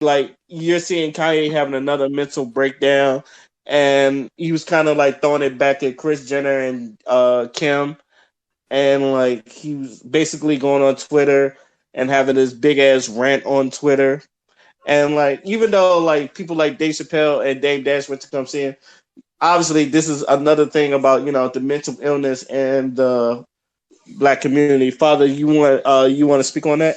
like you're seeing Kanye having another mental breakdown, and he was kind of like throwing it back at Chris Jenner and Kim, and like he was basically going on Twitter and having this big ass rant on Twitter. And like even though like people like Dave Chappelle and Dave Dash went to come see him, obviously this is another thing about the mental illness and the black community. Father, you want to speak on that?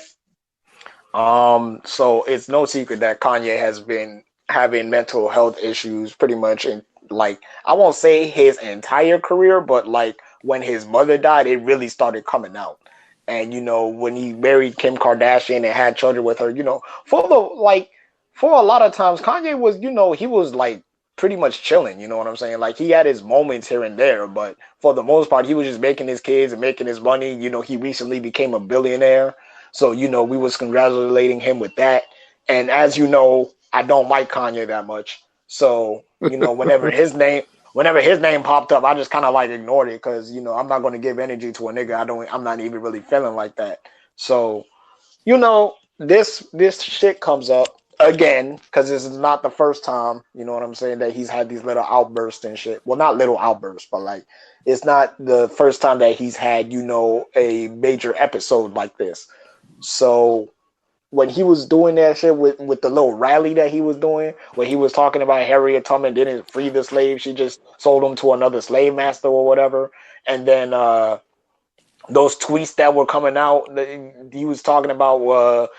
So it's no secret that Kanye has been having mental health issues pretty much in, like, I won't say his entire career, but like when his mother died, it really started coming out. And when he married Kim Kardashian and had children with her, for a lot of times Kanye was, he was like pretty much chilling, you know what I'm saying? Like he had his moments here and there, but for the most part he was just making his kids and making his money. He recently became a billionaire. So, we was congratulating him with that. And as you know, I don't like Kanye that much. So, whenever his name popped up, I just kind of like ignored it because, I'm not going to give energy to a nigga I'm not even really feeling like that. So, this shit comes up again because this is not the first time, you know what I'm saying, that he's had these little outbursts and shit. Well, not little outbursts, but like it's not the first time that he's had, a major episode like this. So when he was doing that shit with the little rally that he was doing, when he was talking about Harriet Tubman didn't free the slaves, she just sold them to another slave master or whatever. And then those tweets that were coming out, he was talking about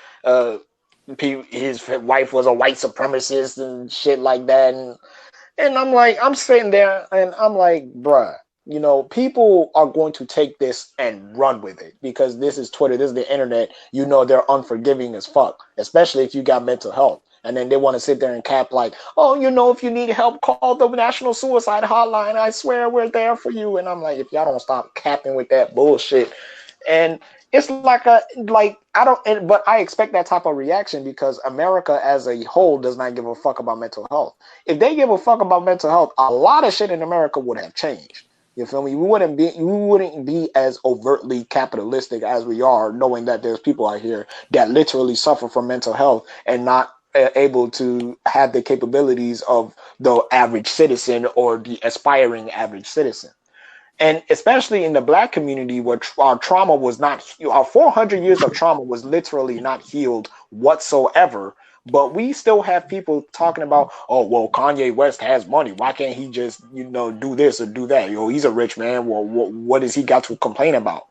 his wife was a white supremacist and shit like that. And I'm sitting there and I'm like, bruh, people are going to take this and run with it because this is Twitter, this is the internet. They're unforgiving as fuck, especially if you got mental health. And then they want to sit there and cap like, oh, if you need help, call the National Suicide Hotline. I swear we're there for you. And I'm like, if y'all don't stop capping with that bullshit. And it's like I don't, but I expect that type of reaction because America as a whole does not give a fuck about mental health. If they give a fuck about mental health, a lot of shit in America would have changed. You feel me? We wouldn't be as overtly capitalistic as we are, knowing that there's people out here that literally suffer from mental health and not able to have the capabilities of the average citizen or the aspiring average citizen. And especially in the black community where our trauma was not, our 400 years of trauma was literally not healed whatsoever. But we still have people talking about, oh, well, Kanye West has money. Why can't he just, do this or do that? He's a rich man. Well, what has he got to complain about?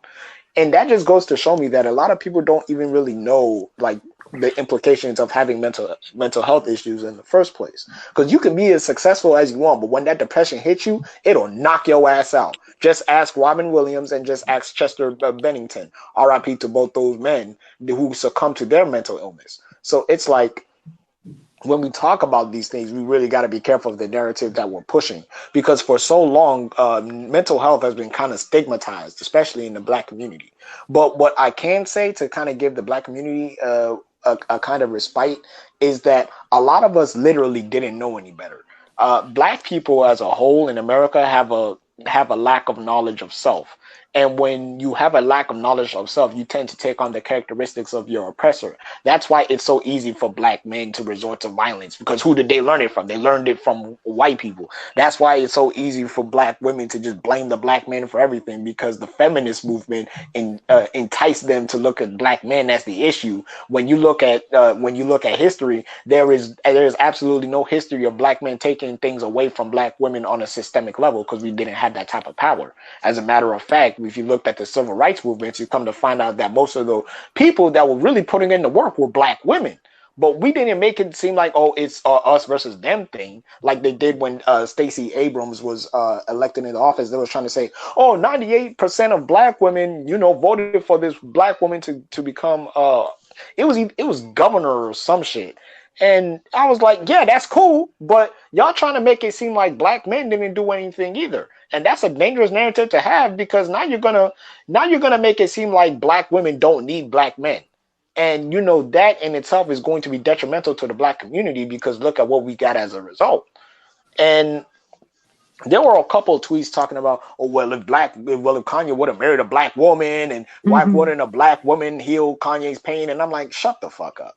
And that just goes to show me that a lot of people don't even really know, like, the implications of having mental health issues in the first place. Because you can be as successful as you want, but when that depression hits you, it'll knock your ass out. Just ask Robin Williams and just ask Chester Bennington, RIP to both those men who succumbed to their mental illness. So it's like, when we talk about these things, we really got to be careful of the narrative that we're pushing because for so long, mental health has been kind of stigmatized, especially in the black community. But what I can say to kind of give the black community a kind of respite is that a lot of us literally didn't know any better. Black people as a whole in America have a lack of knowledge of self. And when you have a lack of knowledge of self, you tend to take on the characteristics of your oppressor. That's why it's so easy for black men to resort to violence, because who did they learn it from? They learned it from white people. That's why it's so easy for black women to just blame the black men for everything, because the feminist movement enticed them to look at black men as the issue. When you look at history, there is absolutely no history of black men taking things away from black women on a systemic level, because we didn't have that type of power. As a matter of fact, if you looked at the civil rights movements, you come to find out that most of the people that were really putting in the work were black women. But we didn't make it seem like, oh, it's us versus them thing, like they did when Stacey Abrams was elected into office. They was trying to say, oh, 98% of black women, voted for this black woman to become, it was governor or some shit. And I was like, yeah, that's cool, but y'all trying to make it seem like black men didn't do anything either. And that's a dangerous narrative to have, because now you're gonna make it seem like black women don't need black men. And that in itself is going to be detrimental to the black community, because look at what we got as a result. And there were a couple of tweets talking about, oh, well, if Kanye would have married a black woman, and why Hmm. wouldn't a black woman heal Kanye's pain? And I'm like, shut the fuck up.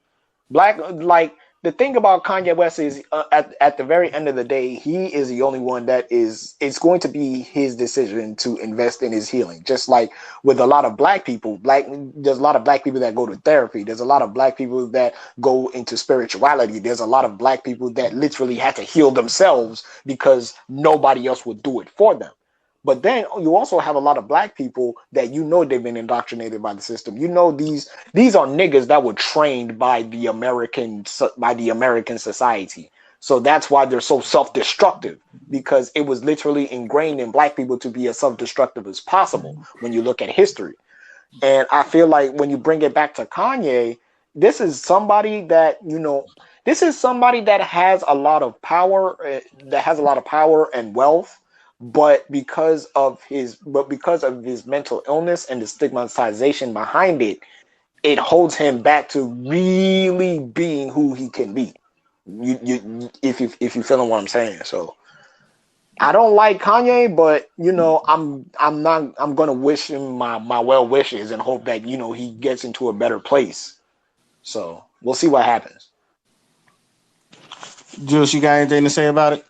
Black, like, the thing about Kanye West is at the very end of the day, he is the only one that is. It's going to be his decision to invest in his healing. Just like with a lot of black people, there's a lot of black people that go to therapy. There's a lot of black people that go into spirituality. There's a lot of black people that literally had to heal themselves because nobody else would do it for them. But then you also have a lot of black people that they've been indoctrinated by the system. These are niggas that were trained by the American society. So that's why they're so self-destructive, because it was literally ingrained in black people to be as self-destructive as possible when you look at history. And I feel like when you bring it back to Kanye, this is somebody that, this is somebody that has a lot of power, and wealth, but because of his mental illness and the stigmatization behind it, it holds him back to really being who he can be. If you feeling what I'm saying. So I don't like Kanye, but I'm gonna wish him my well wishes and hope that he gets into a better place. So we'll see what happens. Jules, you got anything to say about it?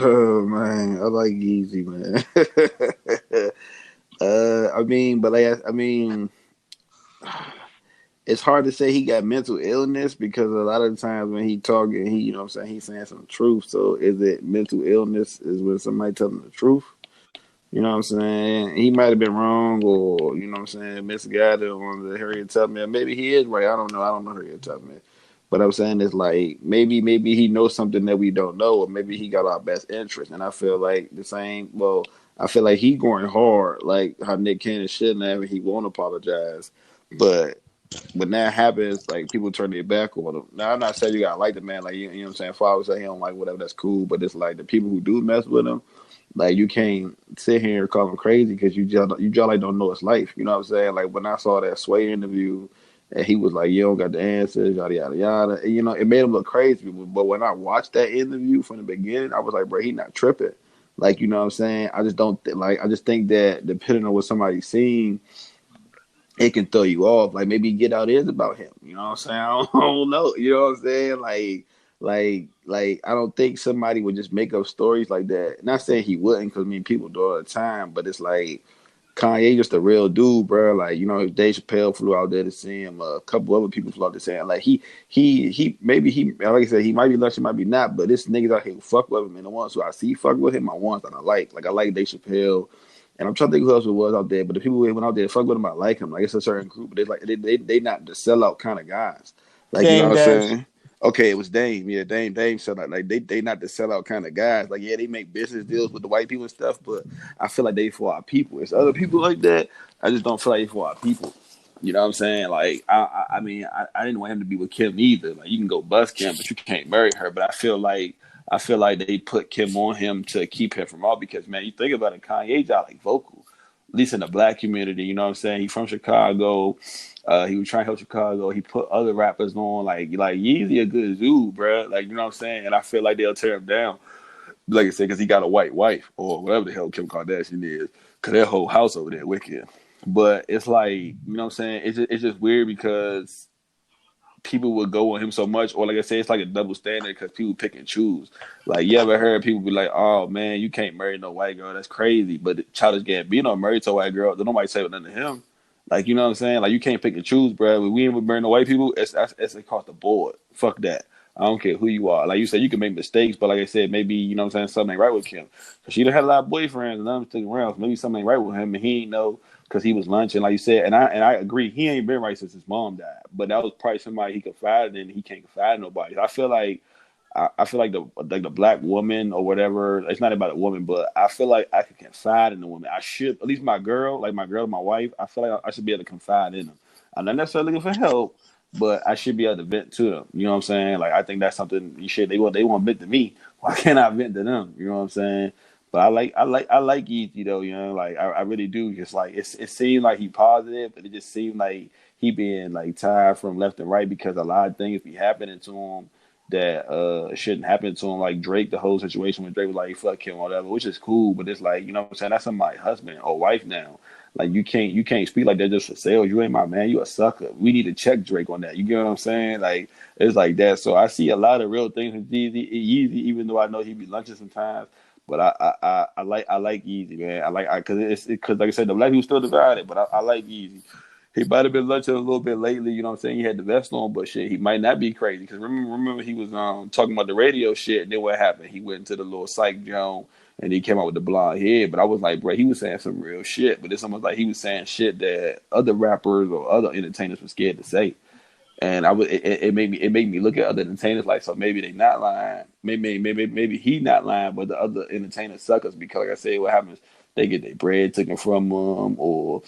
Oh man, I like Yeezy, man. I mean, but like, I mean, it's hard to say he got mental illness because a lot of the times when he talking, he, you know what I'm saying, he's saying some truth. So is it mental illness? Is when somebody telling the truth? You know what I'm saying? He might have been wrong, or you know what I'm saying, misguided on the Harriet Tubman. Maybe he is right. I don't know. I don't know Harriet Tubman. But I'm saying it's like maybe he knows something that we don't know, or maybe he got our best interest. And I feel like the same. Well, I feel like he going hard, like how Nick Cannon shouldn't have, and he won't apologize. But when that happens, like people turn their back on him. Now I'm not saying you gotta like the man, like you know what I'm saying. Fathers say he don't like whatever, that's cool. But it's like the people who do mess with him, like you can't sit here and call him crazy because you just like don't know his life. You know what I'm saying? Like when I saw that Sway interview, and he was like, "You don't got the answers, yada yada yada." And, you know, it made him look crazy. But when I watched that interview from the beginning, I was like, "Bro, he not tripping." Like you know what I'm saying? I just don't like. I just think that depending on what somebody's seeing, it can throw you off. Like maybe Get Out is about him. You know what I'm saying? I don't know. You know what I'm saying? Like I don't think somebody would just make up stories like that. Not saying he wouldn't, because I mean people do all the time. But it's like Kanye just a real dude, bro. Like you know, Dave Chappelle flew out there to see him. A couple other people flew out there saying like he maybe he like I said he might be lucky, might be not. But this niggas out here who fuck with him, and the ones who I see fuck with him, I ones that I like. Like I like Dave Chappelle. And I'm trying to think who else it was out there, but the people who went out there fuck with him, I like him. Like it's a certain group, but they not the sellout kind of guys. Like you know Dame what I'm Dash. saying? Okay, it was Dame. Yeah, Dame sell out. Like they not the sellout kind of guys. Like yeah, they make business deals with the white people and stuff, but I feel like they for our people. It's other people like that. I just don't feel like they for our people. You know what I'm saying? Like I mean I didn't want him to be with Kim either. Like you can go bust Kim, but you can't marry her. But I feel like they put Kim on him to keep him from all because man, you think about it, Kanye's out like vocal, at least in the black community. You know what I'm saying? He from Chicago. He was trying to help Chicago. He put other rappers on like Yeezy a good dude, bro. Like you know what I'm saying? And I feel like they'll tear him down, like I said, because he got a white wife or whatever the hell Kim Kardashian is, because their whole house over there wicked. But it's like you know what I'm saying? It's just weird because people would go on him so much, or like I said, it's like a double standard because people pick and choose. Like you ever heard people be like, "Oh man, you can't marry no white girl, that's crazy." But Childish Gambino married to a white girl, then nobody say nothing to him. Like you know what I'm saying? Like you can't pick and choose, bro. When we ain't marrying no white people, it's across the board. Fuck that. I don't care who you are. Like you said, you can make mistakes, but like I said, maybe you know what I'm saying, something ain't right with Kim. Cause she done had a lot of boyfriends and I'm sticking around. So maybe something ain't right with him, and he ain't know because he was lunching, like you said. And I agree, he ain't been right since his mom died. But that was probably somebody he confided in. He can't confide in nobody. I feel like the black woman or whatever. It's not about a woman, but I feel like I can confide in a woman. I should, at least my girl, my wife. I feel like I should be able to confide in them. I'm not necessarily looking for help, but I should be able to vent to them. You know what I'm saying? Like I think that's something you should. They want to vent to me. Why can't I vent to them? You know what I'm saying? But I like Yeezy though. You know, like I really do. Just like it seemed like he positive, but it just seemed like he being like tired from left and right because a lot of things be happening to him that shouldn't happen to him. Like Drake, the whole situation with Drake was like fuck him or whatever, which is cool, but it's like, you know what I'm saying, that's somebody's husband or wife now. Like you can't speak like that just for sales. You ain't my man. You a sucker. We need to check Drake on that. You get what I'm saying? Like it's like that. So I see a lot of real things with Yeezy, even though I know he be lunching sometimes. But I like Yeezy, man. I like because because like I said, the black people still divided. But I like Yeezy. He might have been lunching a little bit lately, you know what I'm saying? He had the vest on, but shit, he might not be crazy. Because remember, he was talking about the radio shit, and then what happened? He went into the little psych Joan, and he came out with the blonde head. But I was like, bro, he was saying some real shit. But it's almost like he was saying shit that other rappers or other entertainers were scared to say. And it made me look at other entertainers like, so maybe they not lying, maybe he not lying, but the other entertainers suckers because like I said, what happens? They get their bread taken from them, or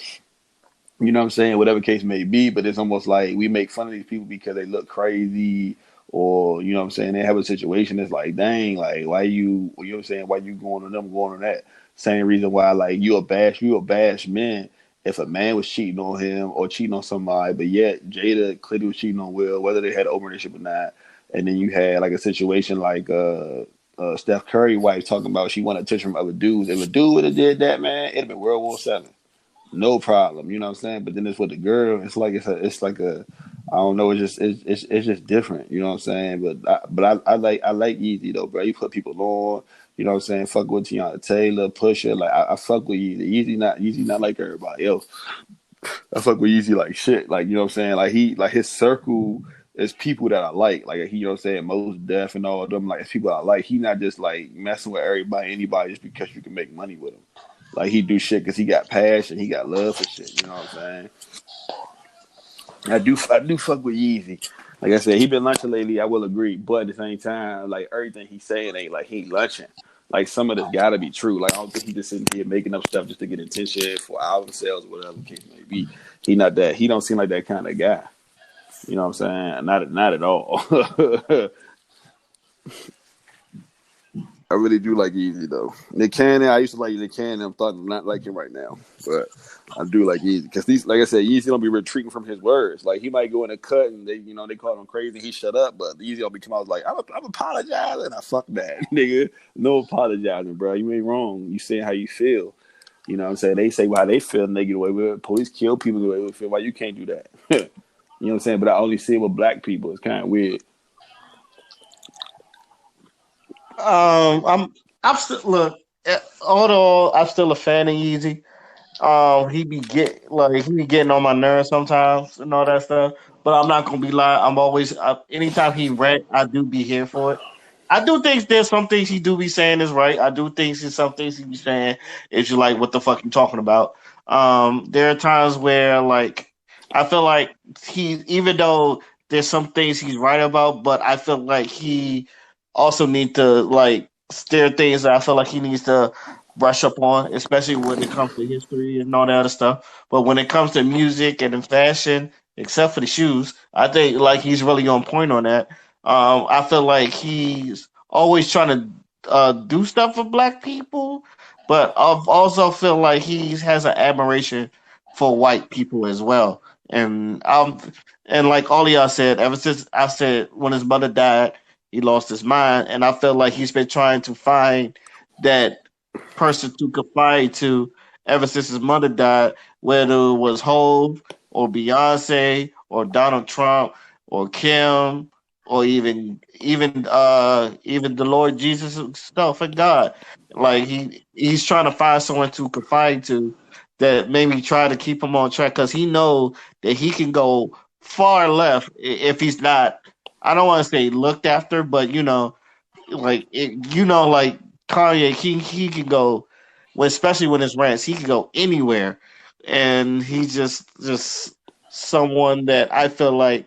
you know what I'm saying? Whatever case may be, but it's almost like we make fun of these people because they look crazy or, you know what I'm saying? They have a situation that's like, dang, like, why you know what I'm saying? Why you going on them, going on that? Same reason why, like, you a bash man if a man was cheating on him or cheating on somebody, but yet Jada clearly was cheating on Will, whether they had an open relationship or not. And then you had, like, a situation like, Steph Curry wife talking about she wanted attention from other dudes. If a dude would have did that, man, it'd have been World War VII, no problem. You know what I'm saying? But then it's with the girl. It's like it's like a I don't know. It's just different. You know what I'm saying? I like Yeezy though, bro. He put people on. You know what I'm saying? Fuck with Tiana Taylor, Pusha. Like I fuck with Yeezy. Yeezy not like everybody else. I fuck with Yeezy like shit. Like you know what I'm saying? Like his circle is people that I like. Like he, you know what I'm saying? Most Def and all of them. Like it's people I like. He not just like messing with everybody, anybody just because you can make money with him. Like he do shit because he got passion, he got love for shit. You know what I'm saying? I do fuck with Yeezy. Like I said, he been lunching lately. I will agree, but at the same time, like everything he's saying ain't like he lunching. Like some of this gotta be true. Like I don't think he just sitting here making up stuff just to get attention for album sales or whatever the case may be. He not that. He don't seem like that kind of guy. You know what I'm saying? Not at all. I really do like Easy though. Nick Cannon, I used to like Nick Cannon. I'm starting to not like him right now, but I do like Easy because these, like I said, Easy don't be retreating from his words. Like he might go in a cut and they call him crazy. He shut up, but Easy will be come out like I'm apologizing. I fuck that nigga. No apologizing, bro. You ain't wrong. You saying how you feel. You know what I'm saying? They say how they feel and they get away with it. Police kill people, get away with it. Why you can't do that? You know what I'm saying? But I only see it with black people. It's kind of weird. I'm still look. Although I'm still a fan of Yeezy, he be getting on my nerves sometimes and all that stuff. But I'm not gonna be lying. Anytime he rant, I do be here for it. I do think there's some things he do be saying is right. I do think there's some things he be saying is you like what the fuck you talking about. There are times where like I feel like he even though there's some things he's right about, but I feel like he also need to like steer things that I feel like he needs to brush up on, especially when it comes to history and all that other stuff. But when it comes to music and in fashion, except for the shoes, I think like he's really on point on that. I feel like he's always trying to do stuff for black people, but I also feel like he has an admiration for white people as well. And like all of y'all said, ever since I said when his mother died, he lost his mind, and I feel like he's been trying to find that person to confide to ever since his mother died, whether it was Hove or Beyonce or Donald Trump or Kim or even the Lord Jesus himself and God. Like he's trying to find someone to confide to that maybe try to keep him on track because he know that he can go far left if he's not. I don't want to say looked after, but like Kanye, he can go, well, especially when it's rants, he can go anywhere, and he's just someone that I feel like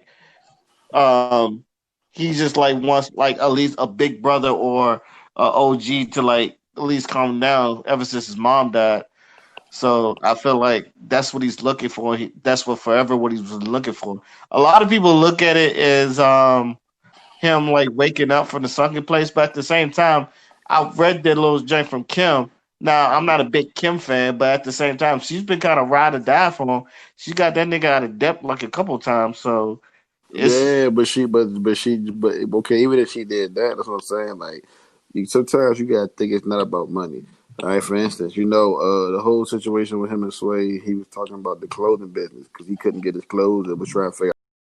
um he just like wants like at least a big brother or a OG to like at least calm down ever since his mom died. So I feel like that's what he's looking for. That's what he's looking for. A lot of people look at it as him like waking up from the sunken place. But at the same time, I read that little joint from Kim. Now I'm not a big Kim fan, but at the same time, she's been kind of ride or die for him. She got that nigga out of depth like a couple times. So it's Yeah, but okay. Even if she did that, that's what I'm saying. Like, sometimes you gotta think it's not about money. All right, for instance, the whole situation with him and Sway, he was talking about the clothing business because he couldn't get his clothes and was trying to figure